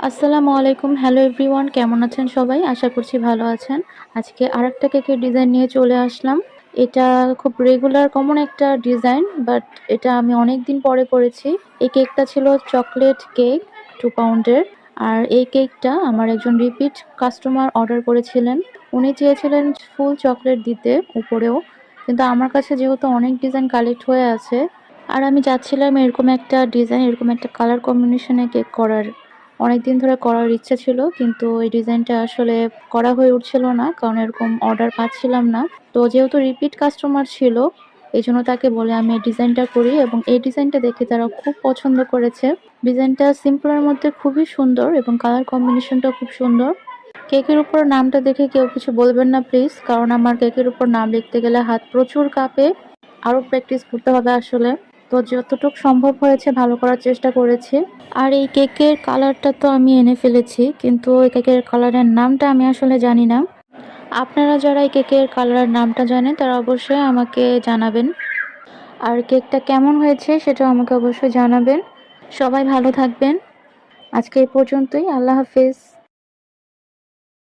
আসসালামু আলাইকুম। Hello everyone, কেমন আছেন সবাই? আশা করছি ভালো আছেন। আজকে আরেকটা কেকের ডিজাইন নিয়ে চলে আসলাম। এটা খুব রেগুলার কমন একটা ডিজাইন, বাট এটা আমি অনেকদিন পরে করেছি। এই কেকটা ছিল চকলেট কেক 2 পাউন্ডের। আর এই কেকটা আমার একজন রিপিট কাস্টমার অর্ডার করেছিলেন। উনি চেয়েছিলেন ফুল চকলেট দিতে উপরেও। কিন্তু আমার কাছে যেহেতু অনেক ডিজাইন কালেক্ট হয়ে আছে, আর আমি চাচ্ছিলাম এরকম একটা ডিজাইন, এরকম একটা কালার কম্বিনেশনে কেক করার। অনেকদিন ধরে করার ইচ্ছা ছিল, কিন্তু এই ডিজাইনটা আসলে করা হয়ে উঠছিল না, কারণ এরকম অর্ডার পাচ্ছিলাম না। তো যেহেতু রিপিট কাস্টমার ছিল, এই জন্য তাকে বলে আমি এই ডিজাইনটা করি, এবং এই ডিজাইনটা দেখে তারা খুব পছন্দ করেছে। ডিজাইনটা সিম্পলের মধ্যে খুবই সুন্দর এবং কালার কম্বিনেশনটাও খুব সুন্দর। কেকের উপর নামটা দেখে কেউ কিছু বলবেন না প্লিজ, কারণ আমার কেকের উপর নাম লিখতে গেলে হাত প্রচুর কাঁপে। আরও প্র্যাকটিস করতে হবে আসলে। তো যতটুকু সম্ভব হয়েছে ভালো করার চেষ্টা করেছি। আর এই কেকের কালারটা তো আমি এনে ফেলেছি, কিন্তু এই কেকের কালারের নামটা আমি আসলে জানি না। আপনারা যারা এই কেকের কালারের নামটা জানেন তারা অবশ্যই আমাকে জানাবেন। আর কেকটা কেমন হয়েছে সেটাও আমাকে অবশ্যই জানাবেন। সবাই ভালো থাকবেন। আজকে এই পর্যন্তই। আল্লাহ হাফেজ।